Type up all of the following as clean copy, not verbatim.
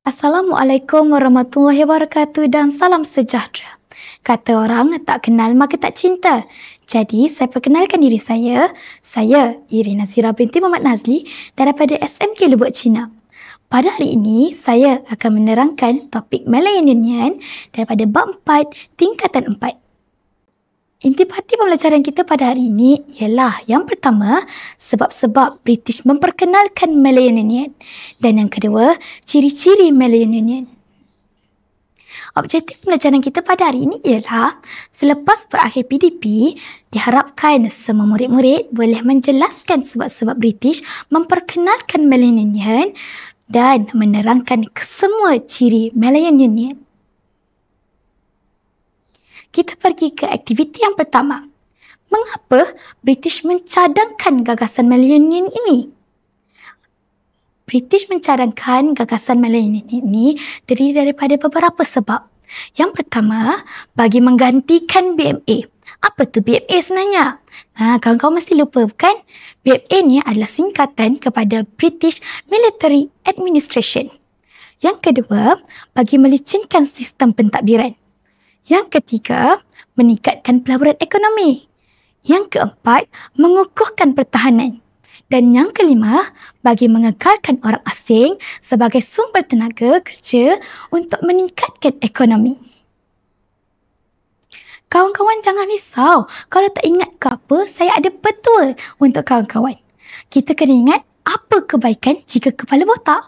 Assalamualaikum warahmatullahi wabarakatuh dan salam sejahtera. Kata orang, tak kenal maka tak cinta. Jadi, saya perkenalkan diri saya. Saya Irina Zira binti Muhammad Nazli daripada SMK Lubuk Cina. Pada hari ini, saya akan menerangkan topik Malayan Nyanyian daripada bab 4, tingkatan 4. Intipati pembelajaran kita pada hari ini ialah yang pertama, sebab-sebab British memperkenalkan Malayan Nyanyian. Dan yang kedua, ciri-ciri Malayan Nyanyian. Objektif pembelajaran kita pada hari ini ialah selepas berakhir PDP, diharapkan semua murid-murid boleh menjelaskan sebab-sebab British memperkenalkan Malayan Nyanyian dan menerangkan kesemua ciri Malayan Nyanyian. Kita pergi ke aktiviti yang pertama. Mengapa British mencadangkan gagasan Malayan Nyanyian ini? British mencadangkan gagasan Malayan Nyanyian ini terdiri daripada beberapa sebab. Yang pertama, bagi menggantikan BMA. Apa tu BMA sebenarnya? Kawan-kawan mesti lupa bukan? BMA ni adalah singkatan kepada British Military Administration. Yang kedua, bagi melicinkan sistem pentadbiran. Yang ketiga, meningkatkan pelaburan ekonomi. Yang keempat, mengukuhkan pertahanan. Dan yang kelima, bagi mengekalkan orang asing sebagai sumber tenaga kerja untuk meningkatkan ekonomi. Kawan-kawan jangan risau. Kalau tak ingat ke apa, saya ada betul untuk kawan-kawan. Kita kena ingat apa kebaikan jika kepala botak.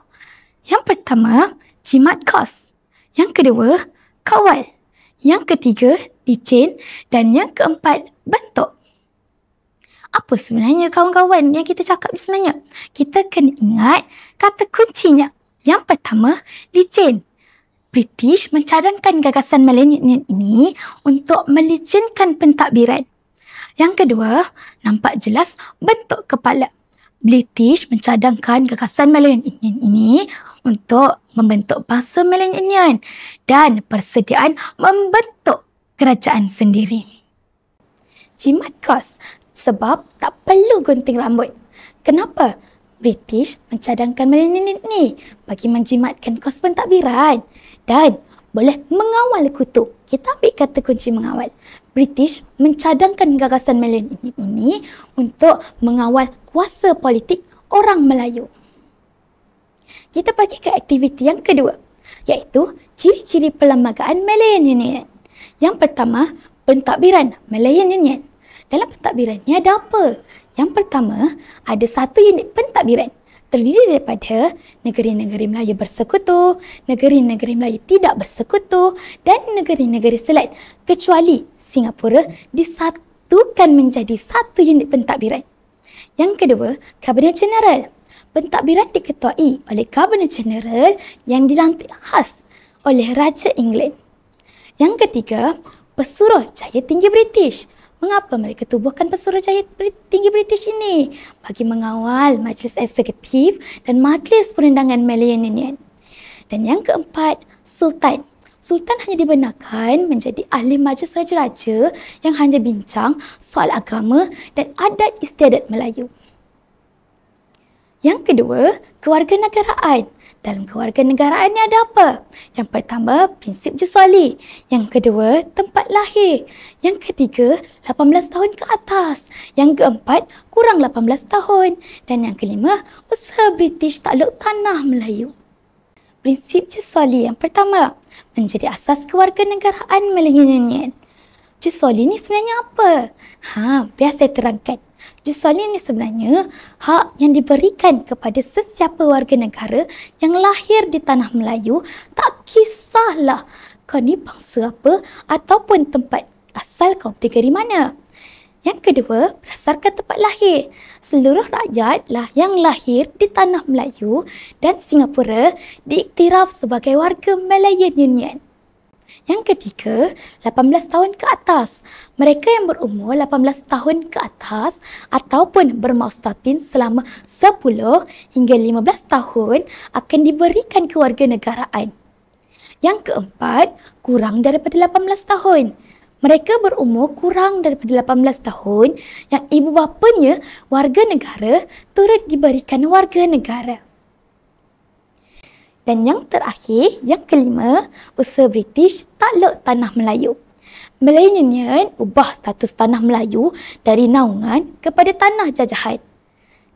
Yang pertama, jimat kos. Yang kedua, kawal. Yang ketiga, licin. Dan yang keempat, bentuk. Apa sebenarnya kawan-kawan yang kita cakap ni sebenarnya? Kita kena ingat kata kuncinya. Yang pertama, licin. British mencadangkan gagasan Malayan Nyanyian ini untuk melicinkan pentadbiran. Yang kedua, nampak jelas bentuk kepala. British mencadangkan gagasan Malayan Nyanyian ini untuk membentuk bangsa Malayan Nyanyian dan persediaan membentuk kerajaan sendiri. Jimat kos sebab tak perlu gunting rambut. Kenapa? British mencadangkan Malayan Nyanyian ini bagi menjimatkan kos pentadbiran dan boleh mengawal kutu. Kita ambil kata kunci mengawal. British mencadangkan gagasan Malayan Nyanyian ini untuk mengawal kuasa politik orang Melayu. Kita pergi ke aktiviti yang kedua, iaitu ciri-ciri perlembagaan Malayan Nyanyian. Yang pertama, pentadbiran Malayan Nyanyian. Dalam pentadbiran ni ada apa? Yang pertama, ada satu unit pentadbiran terdiri daripada negeri-negeri Melayu bersekutu, negeri-negeri Melayu tidak bersekutu dan negeri-negeri selat, kecuali Singapura disatukan menjadi satu unit pentadbiran. Yang kedua, Kabinet Jeneral. Pentadbiran diketuai oleh Governor General yang dilantik khas oleh Raja England. Yang ketiga, Pesuruhjaya Tinggi British. Mengapa mereka tubuhkan Pesuruhjaya Tinggi British ini? Bagi mengawal Majlis Eksekutif dan Majlis Perundangan Malayan Nyanyian. Dan yang keempat, Sultan. Sultan hanya dibenarkan menjadi ahli majlis raja-raja yang hanya bincang soal agama dan adat istiadat Melayu. Yang kedua, kewarganegaraan. Dalam kewarganegaraan ni ada apa? Yang pertama, prinsip jus soli. Yang kedua, tempat lahir. Yang ketiga, 18 tahun ke atas. Yang keempat, kurang 18 tahun. Dan yang kelima, usaha British takluk tanah Melayu. Prinsip jus soli yang pertama, menjadi asas kewarganegaraan Malayan Nyanyian. Jus soli ni sebenarnya apa? Biar saya terangkan. Jus soli ni sebenarnya hak yang diberikan kepada sesiapa warga negara yang lahir di tanah Melayu, tak kisahlah kau ni bangsa apa ataupun tempat asal kau negeri mana. Yang kedua, berdasarkan tempat lahir. Seluruh rakyat lah yang lahir di tanah Melayu dan Singapura diiktiraf sebagai warga Malayan Nyanyian. Yang ketiga, 18 tahun ke atas. Mereka yang berumur 18 tahun ke atas ataupun bermaustatin selama 10 hingga 15 tahun akan diberikan kewarganegaraan. Yang keempat, kurang daripada 18 tahun. Mereka berumur kurang daripada 18 tahun yang ibu bapanya warga negara turut diberikan warga negara. Dan yang terakhir, yang kelima, usaha British takluk tanah Melayu. Millennial ubah status tanah Melayu dari naungan kepada tanah jajahan.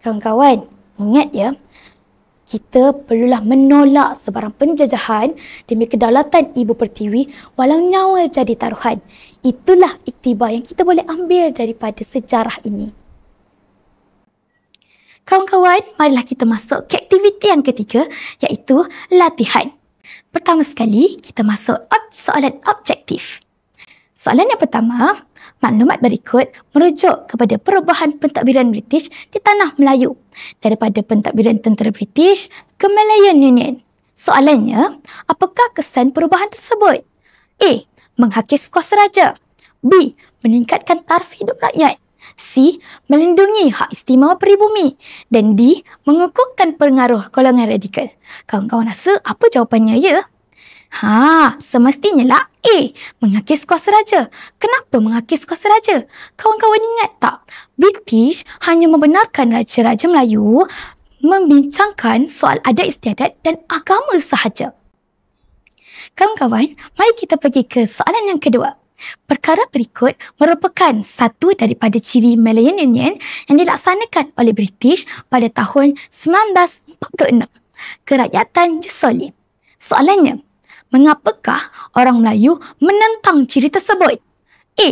Kawan-kawan, ingat ya, kita perlulah menolak sebarang penjajahan demi kedaulatan Ibu Pertiwi walau nyawa jadi taruhan. Itulah iktibar yang kita boleh ambil daripada sejarah ini. Kawan-kawan, marilah kita masuk ke aktiviti yang ketiga, iaitu latihan. Pertama sekali, kita masuk soalan objektif. Soalan yang pertama, maklumat berikut merujuk kepada perubahan pentadbiran British di tanah Melayu daripada pentadbiran tentera British ke Malayan Union. Soalannya, apakah kesan perubahan tersebut? A. Menghakis kuasa raja. B. Meningkatkan taraf hidup rakyat. C. Melindungi hak istimewa peribumi. Dan D. Mengukuhkan pengaruh golongan radikal. Kawan-kawan rasa apa jawapannya ya? Semestinya lah A. Menghakis kuasa raja. Kenapa menghakis kuasa raja? Kawan-kawan ingat tak? British hanya membenarkan raja-raja Melayu membincangkan soal adat istiadat dan agama sahaja. Kawan-kawan, mari kita pergi ke soalan yang kedua. Perkara berikut merupakan satu daripada ciri Malayan Union yang dilaksanakan oleh British pada tahun 1946. Kerakyatan Jesolin. Soalannya, mengapakah orang Melayu menentang ciri tersebut? A.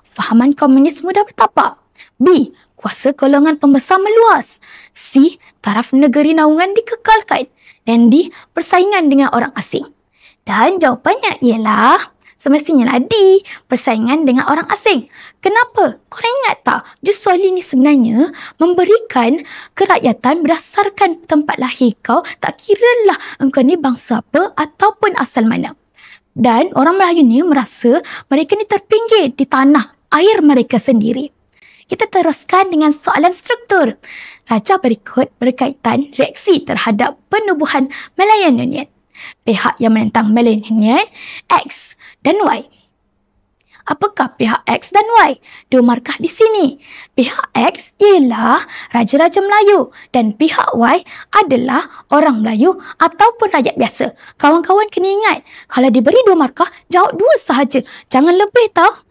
Fahaman komunis mudah bertapak. B. Kuasa golongan pembesar meluas. C. Taraf negeri naungan dikekalkan. Dan D. Persaingan dengan orang asing. Dan jawapannya ialah semestinya lah D. Persaingan dengan orang asing. Kenapa? Korang ingat tak? Jesolin ni sebenarnya memberikan kerakyatan berdasarkan tempat lahir kau, tak kiralah engkau ni bangsa apa ataupun asal mana. Dan orang Melayu ni merasa mereka ni terpinggir di tanah air mereka sendiri. Kita teruskan dengan soalan struktur. Raja berikut berkaitan reaksi terhadap penubuhan Malayan Union. Pihak yang menentang Malayan Union, X dan Y. Apakah pihak X dan Y? Dua markah di sini. Pihak X ialah Raja-Raja Melayu dan pihak Y adalah orang Melayu ataupun rakyat biasa. Kawan-kawan kena ingat, kalau diberi dua markah, jawab dua sahaja. Jangan lebih tau.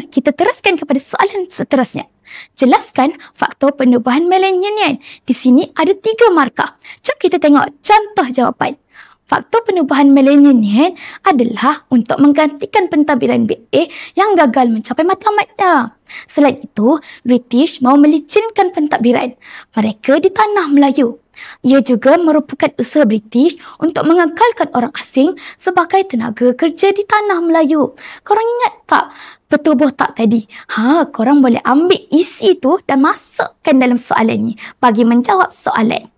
Kita teruskan kepada soalan seterusnya. Jelaskan faktor penubuhan Malayan Union. Di sini ada 3 markah. Jom kita tengok contoh jawapan. Faktor penubuhan Malayan Union adalah untuk menggantikan pentadbiran BA yang gagal mencapai matlamatnya. Selain itu, British mahu melicinkan pentadbiran mereka di tanah Melayu. Ia juga merupakan usaha British untuk mengekalkan orang asing sebagai tenaga kerja di tanah Melayu. Korang ingat tak petubuh tak tadi? Korang boleh ambil isi tu dan masukkan dalam soalan ni bagi menjawab soalan.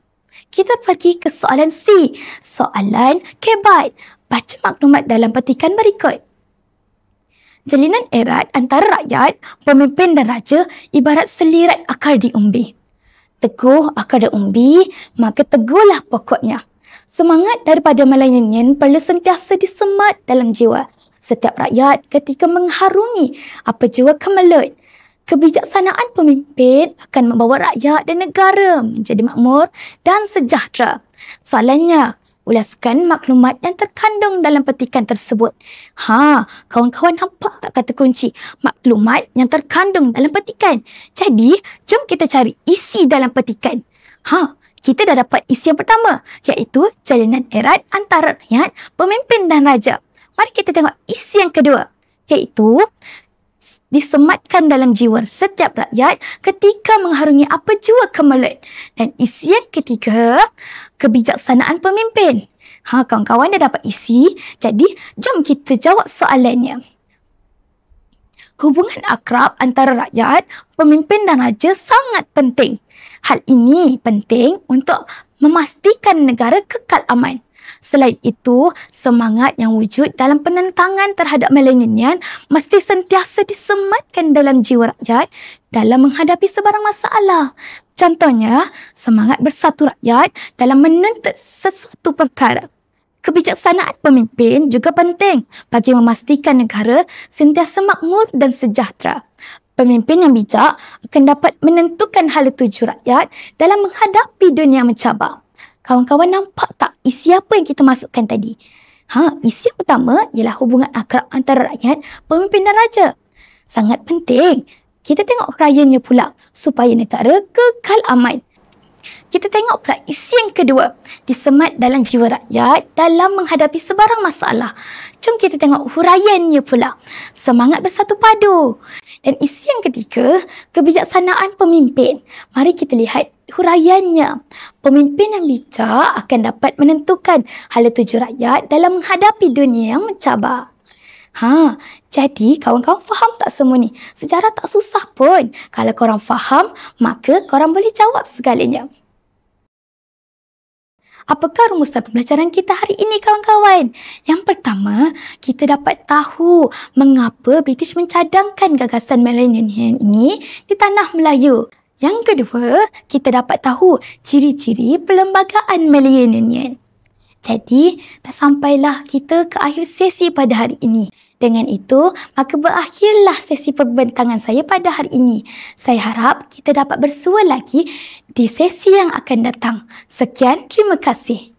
Kita pergi ke soalan C. Soalan Kebat. Baca maklumat dalam petikan berikut. Jalinan erat antara rakyat, pemimpin dan raja ibarat selirat akar diumbi. Teguh akar diumbi, maka teguhlah pokoknya. Semangat daripada Malayan Union perlu sentiasa disemat dalam jiwa setiap rakyat ketika mengharungi apa jiwa kemelut. Kebijaksanaan pemimpin akan membawa rakyat dan negara menjadi makmur dan sejahtera. Soalannya, ulaskan maklumat yang terkandung dalam petikan tersebut. Kawan-kawan nampak tak kata kunci? Maklumat yang terkandung dalam petikan. Jadi, jom kita cari isi dalam petikan. Kita dah dapat isi yang pertama, iaitu jalinan erat antara rakyat, pemimpin dan raja. Mari kita tengok isi yang kedua, iaitu disematkan dalam jiwa setiap rakyat ketika mengharungi apa jua kemelut. Dan isi yang ketiga, kebijaksanaan pemimpin. Kawan-kawan dah dapat isi, jadi jom kita jawab soalannya. Hubungan akrab antara rakyat, pemimpin dan raja sangat penting. Hal ini penting untuk memastikan negara kekal aman. Selain itu, semangat yang wujud dalam penentangan terhadap Malayan Union mesti sentiasa disematkan dalam jiwa rakyat dalam menghadapi sebarang masalah. Contohnya, semangat bersatu rakyat dalam menuntut sesuatu perkara. Kebijaksanaan pemimpin juga penting bagi memastikan negara sentiasa makmur dan sejahtera. Pemimpin yang bijak akan dapat menentukan hala tuju rakyat dalam menghadapi dunia mencabar. Kawan-kawan nampak tak isi apa yang kita masukkan tadi? Isi yang pertama ialah hubungan akrab antara rakyat, pemimpin dan raja. Sangat penting. Kita tengok huraiannya pula supaya negara kekal aman. Kita tengok pula isi yang kedua, disemat dalam jiwa rakyat dalam menghadapi sebarang masalah. Jom kita tengok huraiannya pula, semangat bersatu padu. Dan isi yang ketiga, kebijaksanaan pemimpin. Mari kita lihat huraiannya. Pemimpin yang bijak akan dapat menentukan hala tuju rakyat dalam menghadapi dunia yang mencabar. Jadi kawan-kawan faham tak semua ni? Sejarah tak susah pun. Kalau korang faham, maka korang boleh jawab segalanya. Apakah rumusan pembelajaran kita hari ini kawan-kawan? Yang pertama, kita dapat tahu mengapa British mencadangkan gagasan millennium ini di tanah Melayu. Yang kedua, kita dapat tahu ciri-ciri perlembagaan millennium. Jadi, dah sampailah kita ke akhir sesi pada hari ini. Dengan itu, maka berakhirlah sesi perbentangan saya pada hari ini. Saya harap kita dapat bersua lagi di sesi yang akan datang. Sekian, terima kasih.